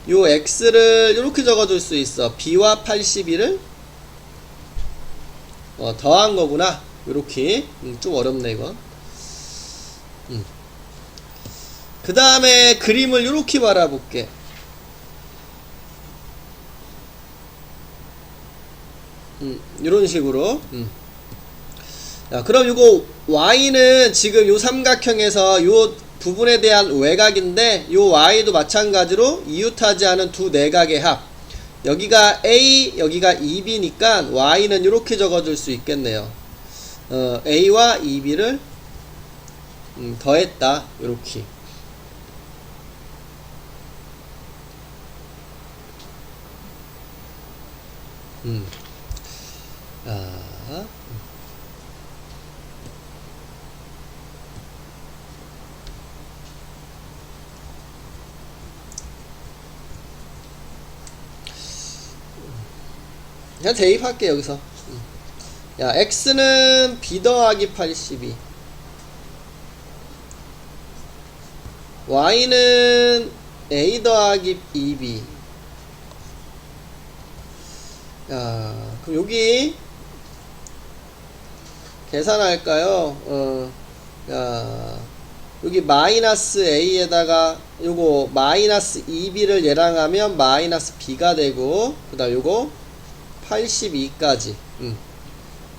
요 x를 이렇게 적어줄 수 있어. b와 82를 더한 거구나. 이렇게. 좀 어렵네 이건. 그 다음에 그림을 이렇게 바라볼게. 이런 식으로. 자, 그럼 요거 y는 지금 요 삼각형에서 요 부분에 대한 외곽인데, 요 y도 마찬가지로 이웃하지 않은 두 내각의 합. 여기가 a, 여기가 2b니까 y는 이렇게 적어줄 수 있겠네요. a와 2b를 더했다. 이렇게. 그냥 대입할게 여기서. 야, x는 b 더하기 82, y는 a 더하기 2b. 야, 그럼 여기 계산할까요? 야, 여기 마이너스 a에다가 요거 마이너스 2b를 얘랑 하면 마이너스 b가 되고, 그 다음 요거 82까지.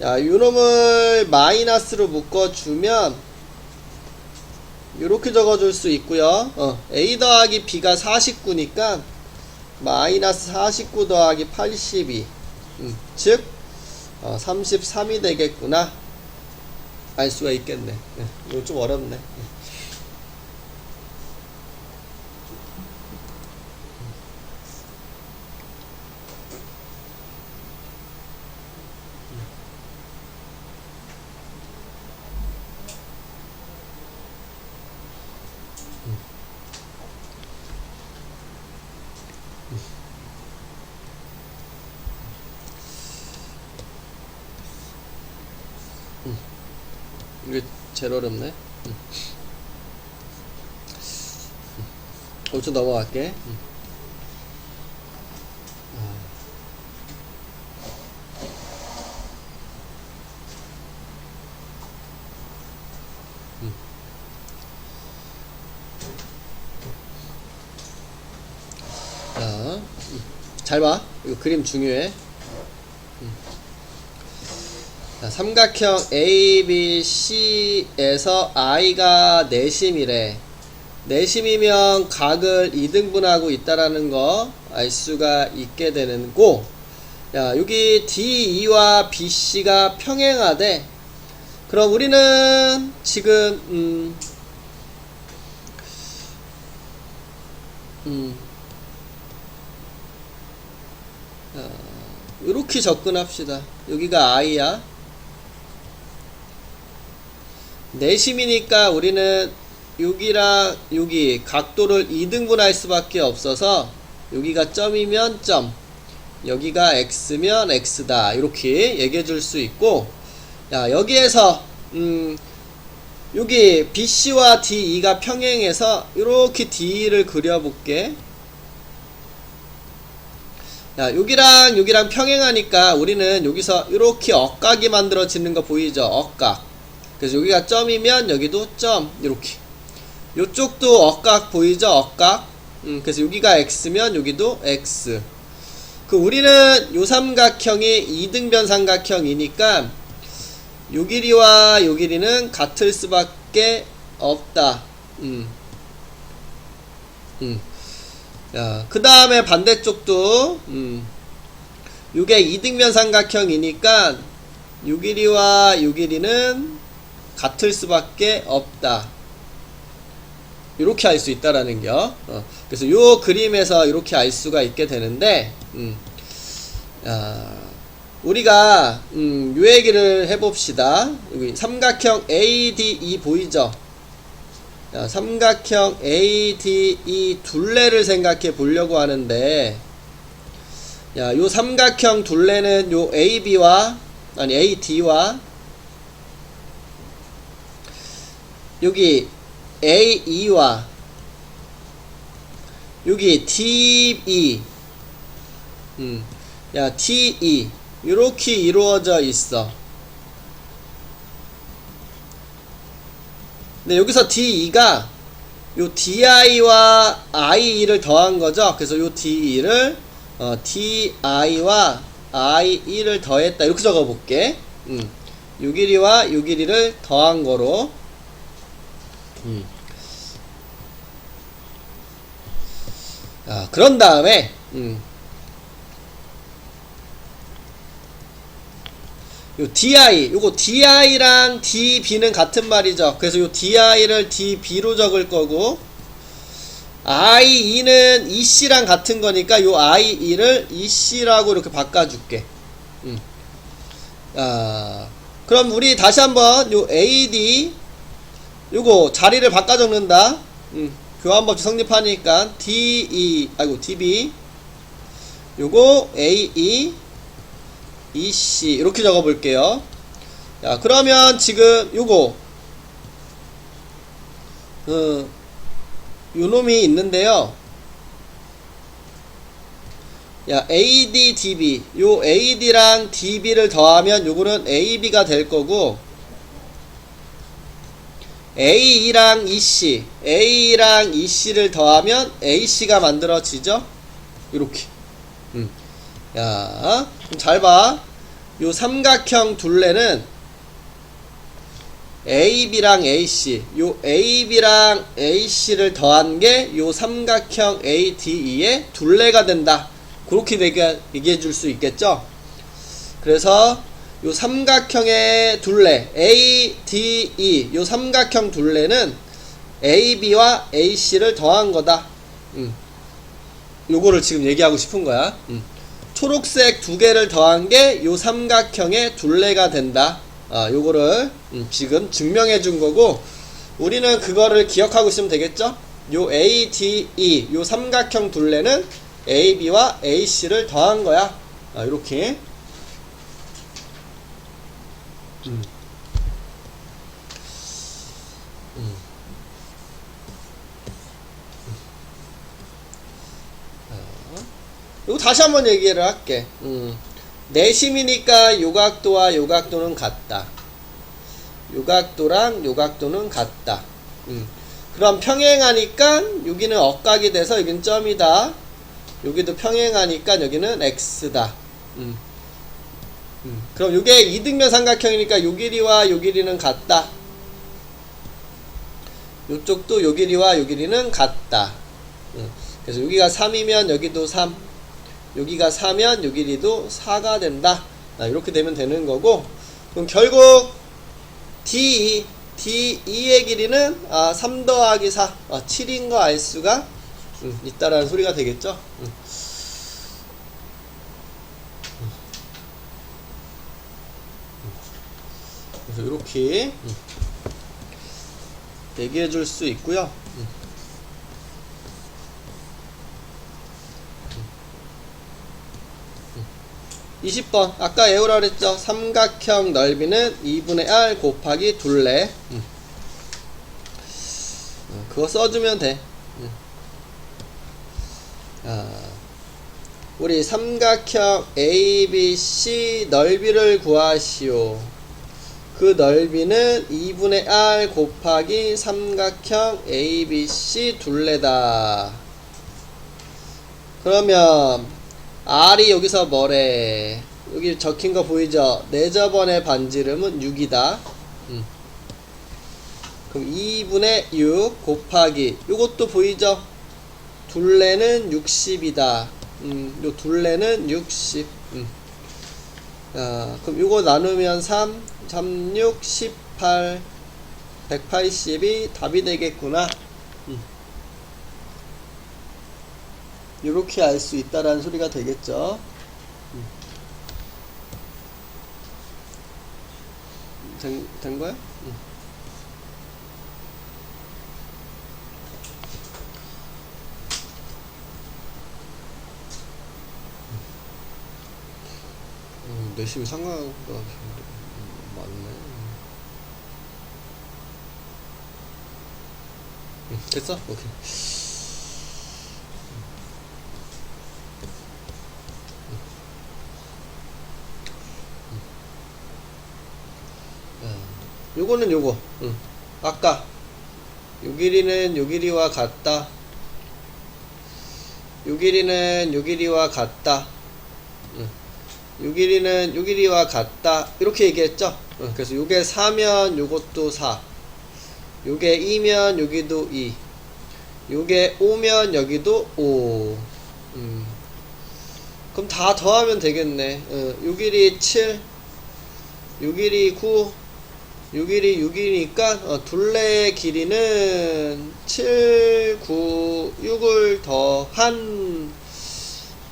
야, 요놈을 마이너스로 묶어주면 요렇게 적어줄 수 있고요. a 더하기 b가 49니까 마이너스 49 더하기 82, 즉 33이 되겠구나 알 수가 있겠네. 이거 좀 어렵네. 이게 제일 어렵네. 좀 넘어갈게. 자, 잘 봐. 이거 그림 중요해. 자, 삼각형 ABC에서 I가 내심이래. 내심이면 각을 2등분하고 있다라는 거 알 수가 있게 되는 고. 야, 여기 DE와 BC가 평행하대. 그럼 우리는 지금 이렇게 접근합시다. 여기가 I야. 내심이니까 우리는 여기랑 여기 각도를 2등분할 수밖에 없어서 여기가 점이면 점, 여기가 x면 x다, 이렇게 얘기해 줄 수 있고, 야, 여기에서 여기 BC와 DE가 평행해서 이렇게 DE를 그려볼게. 야, 여기랑 평행하니까 우리는 여기서 이렇게 억각이 만들어지는 거 보이죠? 억각. 그래서 여기가 점이면 여기도 점, 이렇게. 요쪽도 억각 보이죠? 억각. 그래서 여기가 x면 여기도 x. 그 우리는 요 삼각형이 2등변 삼각형이니까 요 길이와 요 길이는 같을 수밖에 없다. 야, 그 다음에 반대쪽도 요게 2등변 삼각형이니까 요 길이와 요 길이는 같을 수밖에 없다. 이렇게 알 수 있다라는 거. 그래서 요 그림에서 이렇게 알 수가 있게 되는데, 우리가 요 얘기를 해봅시다. 여기 삼각형 ADE 보이죠? 자, 삼각형 ADE 둘레를 생각해 보려고 하는데, 야, 요 삼각형 둘레는 요 AB와 AD와 여기 AE와 여기 DE, 야, TE 이렇게 이루어져 있어. 근데 여기서 DE가 요 DI와 IE를 더한 거죠. 그래서 요 DE를 DI와 IE를 더했다, 이렇게 적어 볼게. 요 길이와 요 길이를 더한 거로. 자, 그런 다음에 요 DI, 요거 DI랑 DB는 같은 말이죠. 그래서 요 DI를 DB로 적을 거고, IE는 EC랑 같은 거니까 요 IE를 EC라고 이렇게 바꿔줄게. 그럼 우리 다시 한번 요 AD 요거 자리를 바꿔 적는다. 교환법칙 성립하니까 DB 요거 AE EC 이렇게 적어 볼게요. 자, 그러면 지금 요거 요 놈이 있는데요. 야, AD, DB 요 AD랑 DB를 더하면 요거는 AB가 될 거고, AE랑 EC, A랑 EC를 더하면 AC가 만들어지죠? 이렇게. 야, 잘 봐. 요 삼각형 둘레는 AB랑 AC, 요 AB랑 AC를 더한 게 요 삼각형 ADE의 둘레가 된다. 그렇게 얘기해 줄 수 있겠죠? 그래서 요 삼각형의 둘레 ADE, 요 삼각형 둘레는 AB와 AC를 더한 거다. 요거를 지금 얘기하고 싶은 거야. 초록색 두 개를 더한 게 요 삼각형의 둘레가 된다. 요거를 지금 증명해 준 거고, 우리는 그거를 기억하고 있으면 되겠죠? 요 ADE, 요 삼각형 둘레는 AB와 AC를 더한 거야. 요렇게. 이거 다시 한번 얘기를 할게. 내심이니까 요각도와 요각도는 같다. 요각도랑 요각도는 같다. 그럼 평행하니까 여기는 억각이 돼서 여긴 점이다. 여기도 평행하니까 여기는 x다. 그럼 이게 이등변 삼각형이니까 요 길이와 요 길이는 같다. 요쪽도 요 길이와 요 길이는 같다. 그래서 여기가 3이면 여기도 3, 여기가 4면 요 길이도 4가 된다. 이렇게 되면 되는 거고, 그럼 결국 D2의 길이는 3 더하기 4, 7인 거 알 수가 있다라는 소리가 되겠죠. 그래서 이렇게 얘기해 줄 수 있고요. 20번 아까 외우라 그랬죠. 삼각형 넓이는 2분의 r 곱하기 둘레. 그거 써주면 돼. 우리 삼각형 ABC 넓이를 구하시오. 그 넓이는 2분의 r 곱하기 삼각형 ABC 둘레다. 그러면 r이 여기서 뭐래? 여기 적힌 거 보이죠? 내저번의 반지름은 6이다. 그럼 2분의 6 곱하기 요것도 보이죠? 둘레는 60이다. 요 둘레는 60. 그럼 요거 나누면 3, 3, 6, 18, 180이 답이 되겠구나. 요렇게 알 수 있다라는 소리가 되겠죠. 된 거야? 내심 상관가 맞네. 됐어? 오케이. 요거는 요거. 아까 요 길이는 요 길이와 같다. 요 길이는 요 길이와 같다. 요 길이는 요 길이와 같다. 이렇게 얘기했죠. 그래서 요게 4면 요것도 4, 요게 2면 여기도 2, 요게 5면 여기도 5. 그럼 다 더하면 되겠네. 요 길이 7, 요 길이 9, 요 길이 6이니까 둘레의 길이는 7, 9, 6을 더한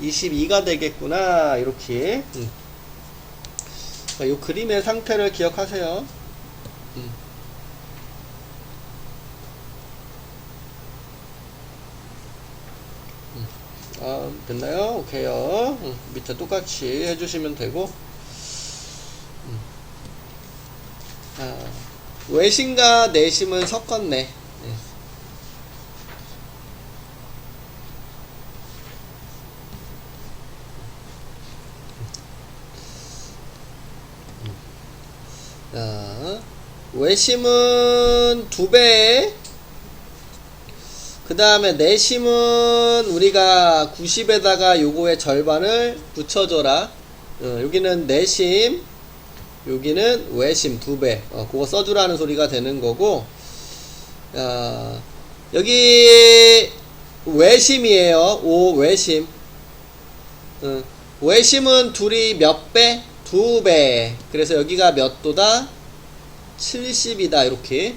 22가 되겠구나. 이렇게. 요 그림의 상태를 기억하세요. 됐나요? 오케이요. 밑에 똑같이 해주시면 되고. 외심과 내심은 섞었네. 외심은 2배, 그 다음에 내심은 우리가 90에다가 요거의 절반을 붙여줘라. 여기는 내심, 여기는 외심 2배. 그거 써주라는 소리가 되는 거고, 여기 외심이에요. 5 외심. 외심은 둘이 몇 배? 2배. 그래서 여기가 몇 도다? 70이다. 이렇게.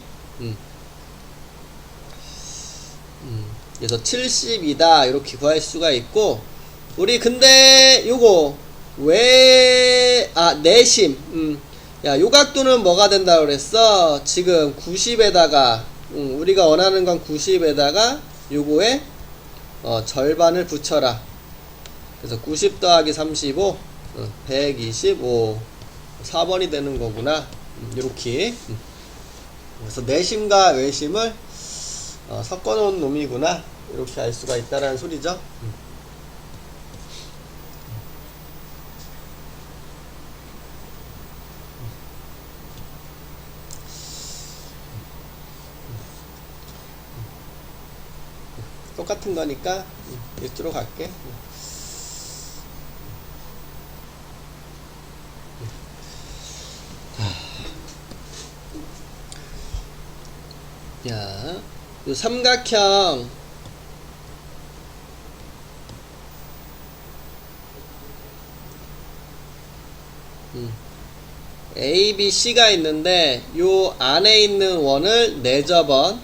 그래서 70이다. 이렇게 구할 수가 있고, 우리 근데 요거 내심. 야, 요 각도는 뭐가 된다 그랬어? 지금 90에다가 우리가 원하는 건 90에다가 요거에 절반을 붙여라. 그래서 90 더하기 35, 125. 4번이 되는 거구나. 요렇게. 그래서 내심과 외심을 섞어 놓은 놈이구나. 이렇게 알 수가 있다라는 소리죠. 똑같은 거니까 이쪽으로 갈게. 야, 요 삼각형 A, B, C가 있는데 요 안에 있는 원을 4접원,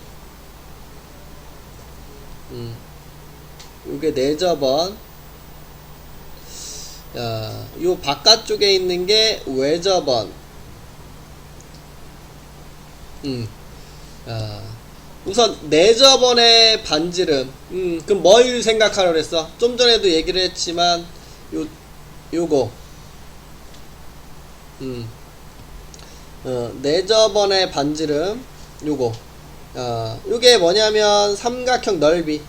요게 4접원. 야, 요 바깥쪽에 있는 게 외접원. 우선 4접원의 반지름. 그럼 뭘 생각하라고 그랬어? 좀 전에도 얘기를 했지만 요거 4접원의 반지름 요거. 요게 뭐냐면 삼각형 넓이.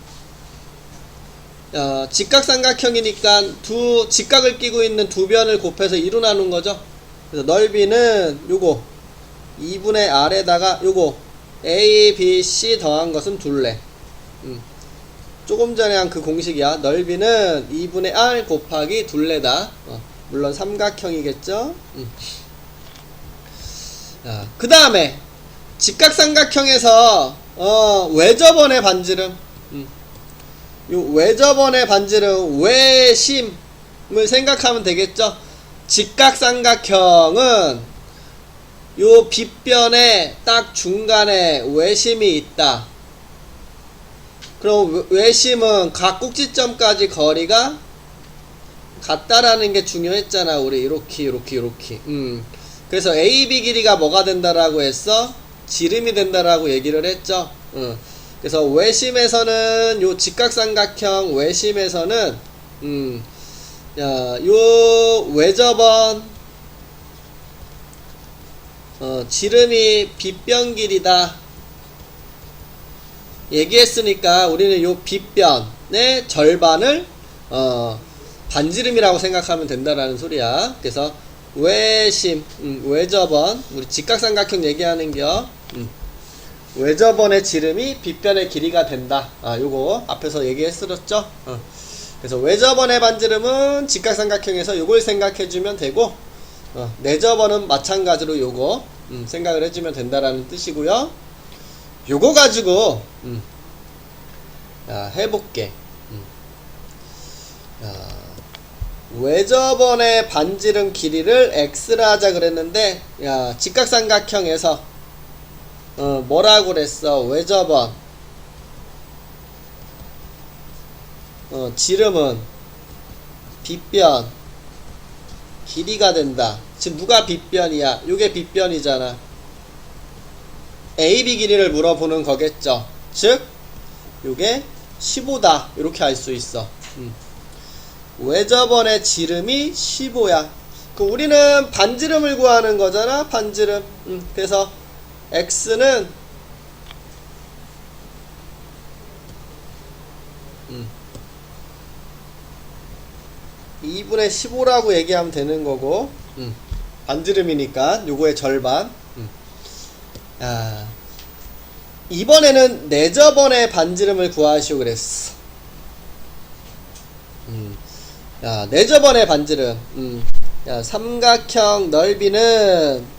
직각삼각형이니까 두 직각을 끼고 있는 두 변을 곱해서 2로 나눈 거죠. 그래서 넓이는 요거 2분의 R에다가 요거 A, B, C 더한 것은 둘레. 조금 전에 한 그 공식이야. 넓이는 2분의 R 곱하기 둘레다. 물론 삼각형이겠죠. 그 다음에 직각삼각형에서 외접원의 반지름. 요 외접원의 반지름 외심을 생각하면 되겠죠. 직각삼각형은 요 빗변에 딱 중간에 외심이 있다. 그럼 외심은 각 꼭지점까지 거리가 같다라는 게 중요했잖아. 우리 이렇게. 그래서 AB 길이가 뭐가 된다라고 했어? 지름이 된다라고 얘기를 했죠. 그래서 외심에서는 요 직각삼각형 외심에서는 요 외접원 지름이 빗변 길이다 얘기했으니까 우리는 요 빗변의 절반을 반지름이라고 생각하면 된다라는 소리야. 그래서 외심, 외접원, 우리 직각삼각형 얘기하는겨. 외접원의 지름이 빗변의 길이가 된다. 요거 앞에서 얘기했었죠. 그래서 외접원의 반지름은 직각삼각형에서 요걸 생각해주면 되고, 내접원은 마찬가지로 요거 생각을 해주면 된다라는 뜻이고요. 요거 가지고 해볼게. 외접원의 반지름 길이를 x라 하자 그랬는데, 직각삼각형에서 뭐라고 그랬어? 외접원 지름은 빗변 길이가 된다. 지금 누가 빗변이야? 요게 빗변이잖아. AB 길이를 물어보는 거겠죠. 즉 요게 15다 이렇게 알 수 있어. 외접원의 지름이 15야. 우리는 반지름을 구하는 거잖아. 반지름. 그래서 x는 2분의 15라고 얘기하면 되는 거고, 반지름이니까 요거의 절반. 이번에는 내접원의 반지름을 구하시오 그랬어. 내접원의 반지름. 삼각형 넓이는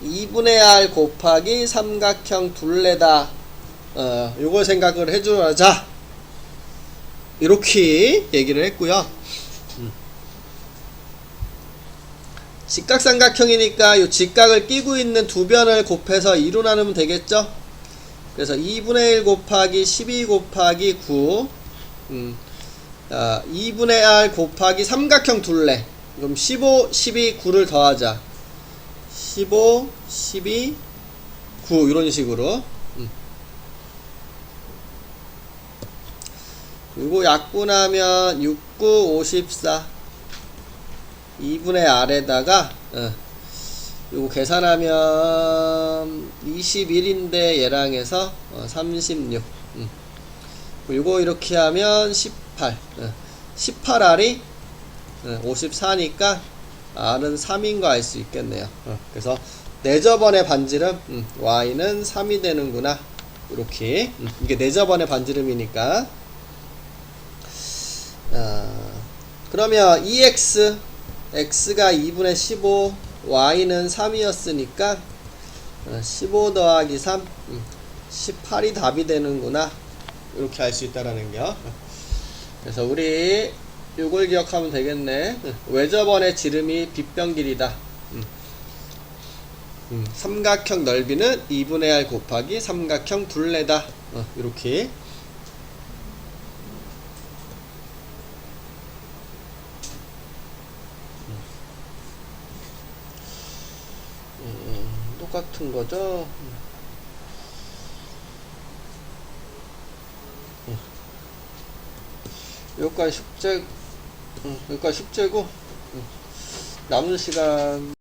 2분의 R 곱하기 삼각형 둘레다. 요걸 생각을 해주자. 이렇게 얘기를 했고요. 직각삼각형이니까 요 직각을 끼고 있는 두 변을 곱해서 2로 나누면 되겠죠? 그래서 2분의 1 곱하기 12 곱하기 9 2분의 R 곱하기 삼각형 둘레. 그럼 15, 12, 9를 더하자. 15, 12, 9 이런 식으로. 그리고 약분하면 6, 9, 54 2분의 R에다가 요거 계산하면 21인데 얘랑 해서 36 요거 이렇게 하면 18 18R이 54니까 R은 3인 거 알 수 있겠네요. 그래서 내접원의 반지름 Y는 3이 되는구나. 이렇게 이게 내접원의 반지름이니까 그러면 2x x가 2분의 15 y는 3이었으니까 15 더하기 3 18이 답이 되는구나, 이렇게 알 수 있다라는 거. 그래서 우리 요걸 기억하면 되겠네. 외접원의 지름이 빗변 길이다. 삼각형 넓이는 2분의 r 곱하기 삼각형 둘레다. 이렇게. 똑같은 거죠. 여기까지 숙제고 남은 시간